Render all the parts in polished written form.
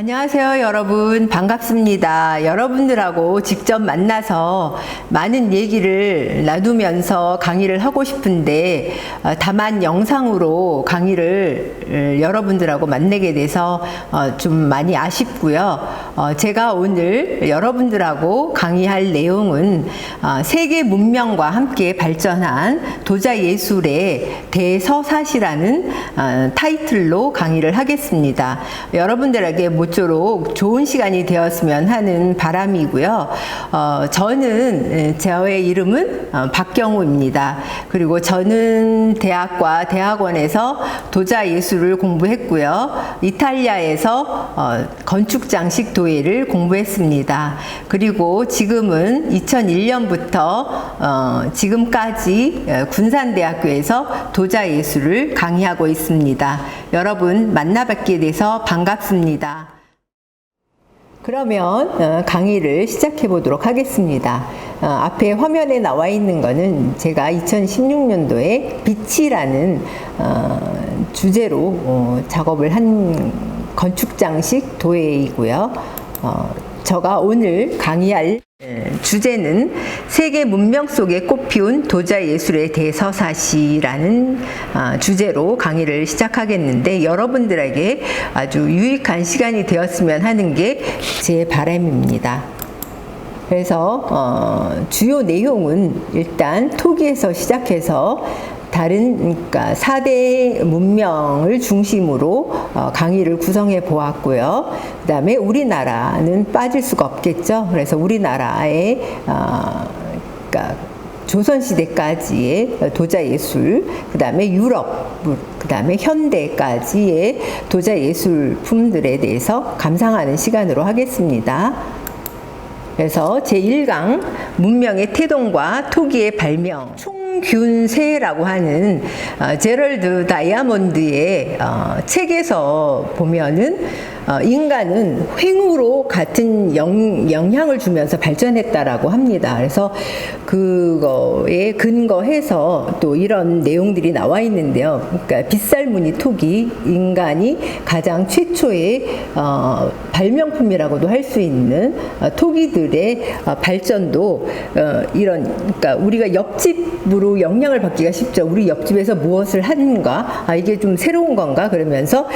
안녕하세요, 여러분. 반갑습니다. 여러분들하고 직접 만나서 많은 얘기를 나누면서 강의를 하고 싶은데 다만 영상으로 강의를 여러분들하고 만나게 돼서 좀 많이 아쉽고요. 제가 오늘 여러분들하고 강의할 내용은 세계 문명과 함께 발전한 도자 예술의 대서사시라는 타이틀로 강의를 하겠습니다. 여러분들에게 모쪼록 좋은 시간이 되었으면 하는 바람이고요. 저는 저의 이름은 박경호입니다. 그리고 저는 대학과 대학원에서 도자 예술을 공부했고요. 이탈리아에서 건축장식 도예를 공부했습니다. 그리고 지금은 2001년부터 지금까지 군산대학교에서 도자 예술을 강의하고 있습니다. 여러분 만나뵙게 돼서 반갑습니다. 그러면 강의를 시작해 보도록 하겠습니다. 앞에 화면에 나와 있는 거는 제가 2016년도에 빛이라는 주제로 작업을 한 건축장식 도예이고요. 제가 오늘 강의할 주제는 세계 문명 속에 꽃피운 도자 예술의 대서사시라는 주제로 강의를 시작하겠는데, 여러분들에게 아주 유익한 시간이 되었으면 하는 게 제 바람입니다. 그래서 주요 내용은 일단 토기에서 시작해서 그러니까 4대 문명을 중심으로 강의를 구성해 보았고요. 그 다음에 우리나라는 빠질 수가 없겠죠. 그래서 우리나라의 그러니까 조선시대까지의 도자 예술, 그 다음에 유럽, 그 다음에 현대까지의 도자 예술품들에 대해서 감상하는 시간으로 하겠습니다. 그래서 제1강 문명의 태동과 토기의 발명, 총균세라고 하는 제럴드 다이아몬드의 책에서 보면은 인간은 횡으로 같은 영향을 주면서 발전했다라고 합니다. 그래서 그거에 근거해서 또 이런 내용들이 나와 있는데요. 그러니까 빗살무늬 토기, 인간이 가장 최초의 발명품이라고도 할 수 있는 토기들의 발전도 그러니까 우리가 옆집으로 영향을 받기가 쉽죠. 우리 옆집에서 무엇을 하는가? 이게 좀 새로운 건가? 그러면서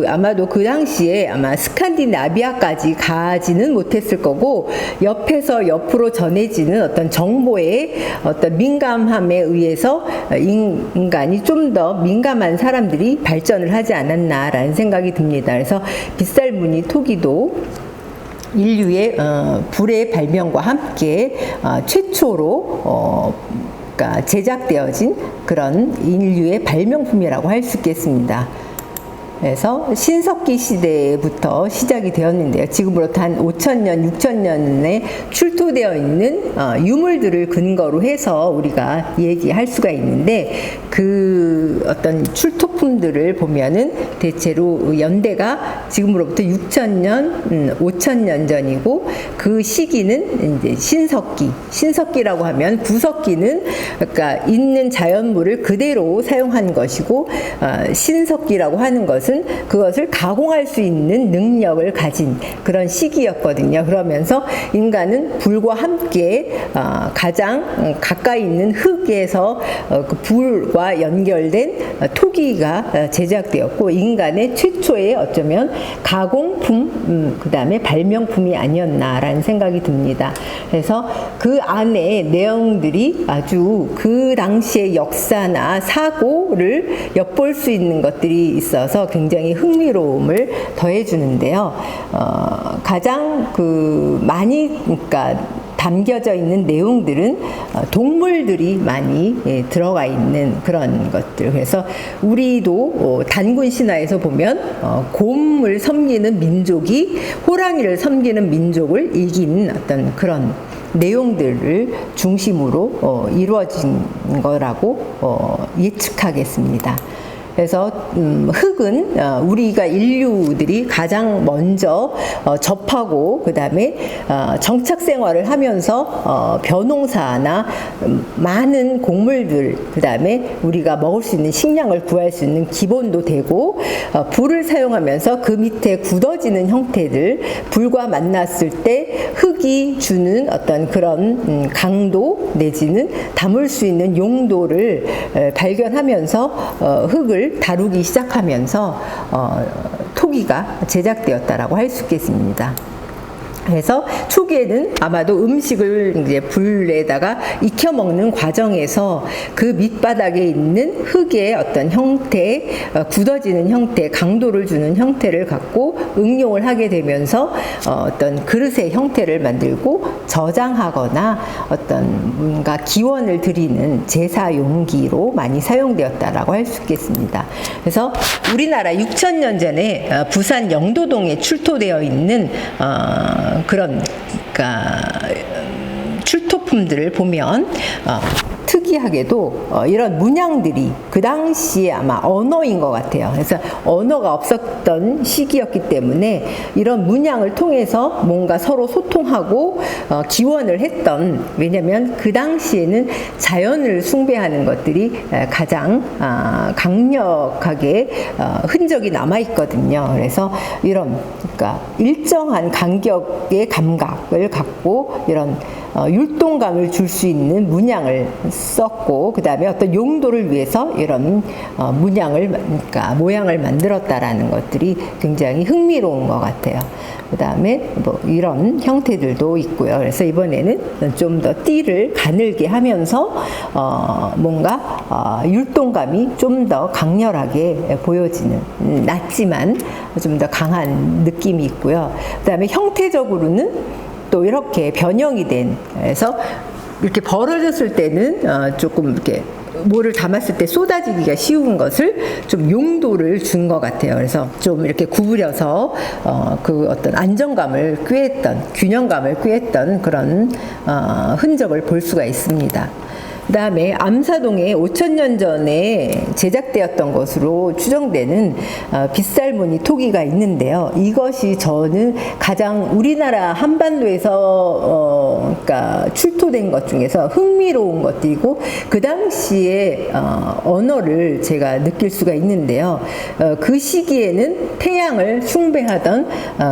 아마도 그 당시에 아마 스칸디나비아까지 가지는 못했을 거고, 옆에서 옆으로 전해지는 어떤 정보의 어떤 민감함에 의해서 인간이 좀 더 민감한 사람들이 발전을 하지 않았나라는 생각이 듭니다. 그래서 빗살무늬 토기도 인류의 불의 발명과 함께 최초로 그러니까 제작되어진 그런 인류의 발명품이라고 할 수 있겠습니다. 그래서 신석기 시대부터 시작이 되었는데요. 지금으로부터 한 5,000년, 6,000년에 출토되어 있는 유물들을 근거로 해서 우리가 얘기할 수가 있는데, 그 어떤 출토품들을 보면은 대체로 연대가 지금으로부터 6,000년, 5,000년 전이고, 그 시기는 이제 신석기라고 하면, 구석기는 그러니까 있는 자연물을 그대로 사용한 것이고, 신석기라고 하는 것은 그것을 가공할 수 있는 능력을 가진 그런 시기였거든요. 그러면서 인간은 불과 함께 가장 가까이 있는 흙에서 그 불과 연결된 토기가 제작되었고, 인간의 최초의 어쩌면 가공품, 그 다음에 발명품이 아니었나라는 생각이 듭니다. 그래서 그 안에 내용들이 아주 그 당시의 역사나 사고를 엿볼 수 있는 것들이 있어서 굉장히 흥미로움을 더해주는데요. 가장 많이 그러니까 담겨져 있는 내용들은 동물들이 많이 들어가 있는 그런 것들. 그래서 우리도 단군 신화에서 보면 곰을 섬기는 민족이 호랑이를 섬기는 민족을 이긴 어떤 그런 내용들을 중심으로 이루어진 거라고 예측하겠습니다. 그래서 흙은 우리가 인류들이 가장 먼저 접하고 그다음에 정착 생활을 하면서 벼농사나 많은 곡물들 그다음에 우리가 먹을 수 있는 식량을 구할 수 있는 기본도 되고 불을 사용하면서 그 밑에 굳어지는 형태들 불과 만났을 때 흙이 주는 어떤 그런 강도 내지는 담을 수 있는 용도를 발견하면서 흙을 다루기 시작하면서 토기가 제작되었다라고 할 수 있겠습니다. 그래서 초기에는 아마도 음식을 이제 불에다가 익혀 먹는 과정에서 그 밑바닥에 있는 흙의 어떤 형태, 굳어지는 형태, 강도를 주는 형태를 갖고 응용을 하게 되면서 어떤 그릇의 형태를 만들고 저장하거나 어떤 뭔가 기원을 드리는 제사 용기로 많이 사용되었다라고 할 수 있겠습니다. 그래서 우리나라 6,000년 전에 부산 영도동에 출토되어 있는 그런 그러니까 출토품들을 보면 특이하게도 이런 문양들이 그 당시에 아마 언어인 것 같아요. 그래서 언어가 없었던 시기였기 때문에 이런 문양을 통해서 뭔가 서로 소통하고 기원을 했던, 왜냐하면 그 당시에는 자연을 숭배하는 것들이 가장 강력하게 흔적이 남아있거든요. 그래서 이런 그러니까 일정한 간격의 감각을 갖고 이런 율동감을 줄 수 있는 문양을 썼고 그 다음에 어떤 용도를 위해서 이런 문양을 그러니까 모양을 만들었다라는 것들이 굉장히 흥미로운 것 같아요. 그 다음에 뭐 이런 형태들도 있고요. 그래서 이번에는 좀 더 띠를 가늘게 하면서 뭔가 율동감이 좀 더 강렬하게 보여지는 낮지만 좀 더 강한 느낌이 있고요. 그 다음에 형태적으로는 또 이렇게 변형이 된, 그래서 이렇게 벌어졌을 때는 조금 이렇게 뭐를 담았을 때 쏟아지기가 쉬운 것을 좀 용도를 준 것 같아요. 그래서 좀 이렇게 구부려서 그 어떤 안정감을 꾀했던, 균형감을 꾀했던 그런 흔적을 볼 수가 있습니다. 그 다음에 암사동에 5,000년 전에 제작되었던 것으로 추정되는 빗살무늬 토기가 있는데요. 이것이 저는 가장 우리나라 한반도에서 그러니까 출토된 것 중에서 흥미로운 것이고 그 당시에 언어를 제가 느낄 수가 있는데요. 그 시기에는 태양을 숭배하던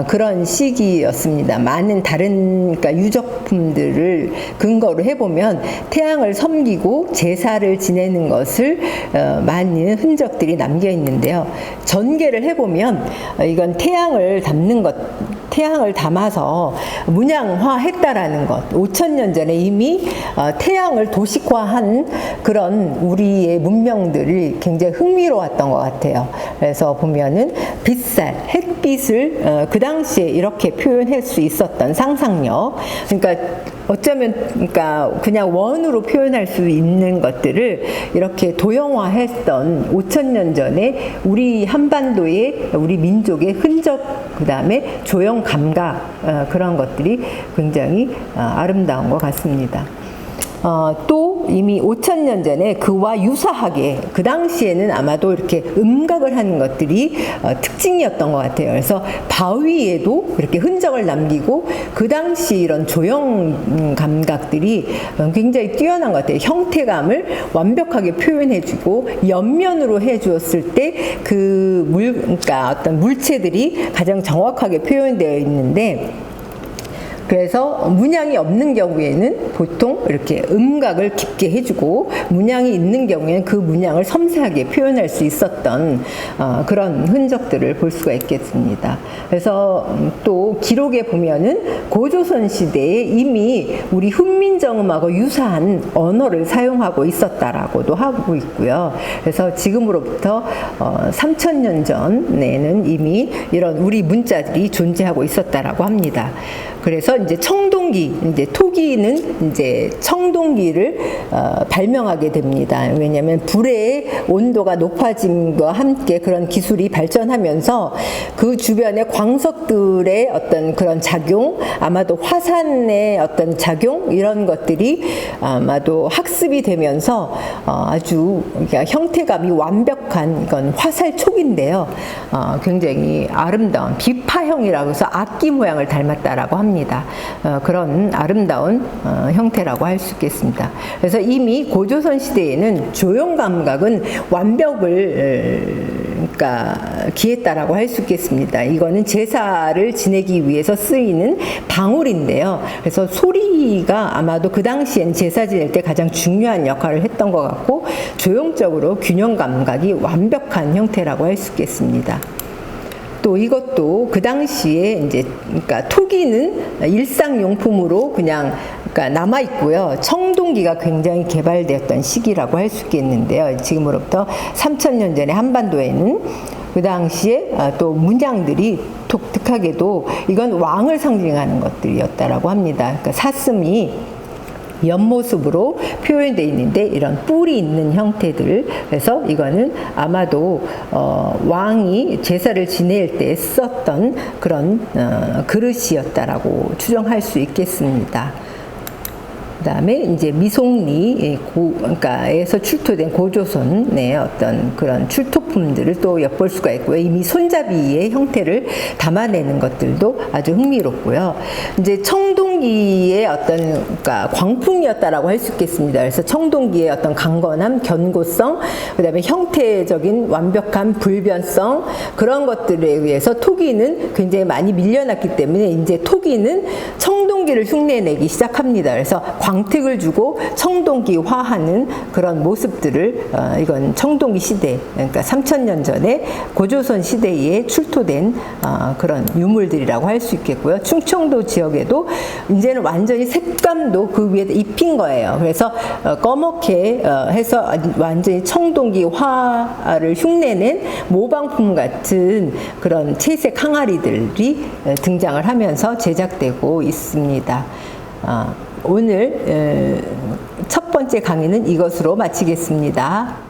그런 시기였습니다. 많은 다른 그러니까 유적품들을 근거로 해보면 태양을 섬기고 제사를 지내는 것을 많은 흔적들이 남겨 있는데요. 전개를 해보면 이건 태양을 담는 것, 태양을 담아서 문양화했다라는 것, 5,000년 전에 이미 태양을 도식화한 그런 우리의 문명들이 굉장히 흥미로웠던 것 같아요. 그래서 보면은 빛살, 햇빛을 그 당시에 이렇게 표현할 수 있었던 상상력, 그러니까 어쩌면 그러니까 그냥 원으로 표현할 수 있는 것들을 이렇게 도형화했던 5,000년 전에 우리 한반도의 우리 민족의 흔적, 그 다음에 조형 감각, 그런 것들이 굉장히 아름다운 것 같습니다. 또 이미 5,000년 전에 그와 유사하게 그 당시에는 아마도 이렇게 음각을 하는 것들이 특징이었던 것 같아요. 그래서 바위에도 이렇게 흔적을 남기고 그 당시 이런 조형 감각들이 굉장히 뛰어난 것 같아요. 형태감을 완벽하게 표현해주고 옆면으로 해주었을 때 그 그러니까 어떤 물체들이 가장 정확하게 표현되어 있는데, 그래서 문양이 없는 경우에는 보통 이렇게 음각을 깊게 해주고 문양이 있는 경우에는 그 문양을 섬세하게 표현할 수 있었던 그런 흔적들을 볼 수가 있겠습니다. 그래서 또 기록에 보면은 고조선 시대에 이미 우리 훈민정음하고 유사한 언어를 사용하고 있었다라고도 하고 있고요. 그래서 지금으로부터 3,000년 전에는 이미 이런 우리 문자들이 존재하고 있었다라고 합니다. 그래서 이제 청동기, 이제 토기는 이제 청동기를 발명하게 됩니다. 왜냐하면 불의 온도가 높아짐과 함께 그런 기술이 발전하면서 그 주변의 광석들의 어떤 그런 작용, 아마도 화산의 어떤 작용 이런 것들이 아마도 학습이 되면서 아주 형태감이 완벽한 이건 화살촉인데요. 굉장히 아름다운 비파형이라고 해서 악기 모양을 닮았다라고 합니다. 그런 아름다운 형태라고 할 수 있겠습니다. 그래서 이미 고조선 시대에는 조형 감각은 완벽을 기했다라고 할 수 있겠습니다. 이거는 제사를 지내기 위해서 쓰이는 방울인데요. 그래서 소리가 아마도 그 당시엔 제사 지낼 때 가장 중요한 역할을 했던 것 같고 조형적으로 균형 감각이 완벽한 형태라고 할 수 있겠습니다. 또 이것도 그 당시에 이제 토기는 일상용품으로 그냥 남아 있고요. 청동기가 굉장히 개발되었던 시기라고 할 수 있겠는데요. 지금으로부터 3000년 전에 한반도에는 그 당시에 또 문양들이 독특하게도 이건 왕을 상징하는 것들이었다라고 합니다. 그러니까 사슴이 옆모습으로 표현되어 있는데 이런 뿔이 있는 형태들, 그래서 이거는 아마도 왕이 제사를 지낼 때 썼던 그런 그릇이었다라고 추정할 수 있겠습니다. 그다음에 이제 미송리 그러니까에서 출토된 고조선의 어떤 그런 출토품들을 또 엿볼 수가 있고요. 이미 손잡이의 형태를 담아내는 것들도 아주 흥미롭고요. 이제 청동기의 어떤 광풍이었다라고 할 수 있겠습니다. 그래서 청동기의 어떤 강건함, 견고성, 그다음에 형태적인 완벽한 불변성 그런 것들에 의해서 토기는 굉장히 많이 밀려났기 때문에 이제 토기는 청동기를 흉내내기 시작합니다. 그래서 광택을 주고 청동기화하는 그런 모습들을 이건 청동기 시대, 그러니까 3000년 전에 고조선 시대에 출토된 그런 유물들이라고 할 수 있겠고요. 충청도 지역에도 이제는 완전히 색감도 그 위에 입힌 거예요. 그래서 검게 해서 완전히 청동기화를 흉내낸 모방품 같은 그런 채색 항아리들이 등장을 하면서 제작되고 있습니다. 오늘 첫 번째 강의는 이것으로 마치겠습니다.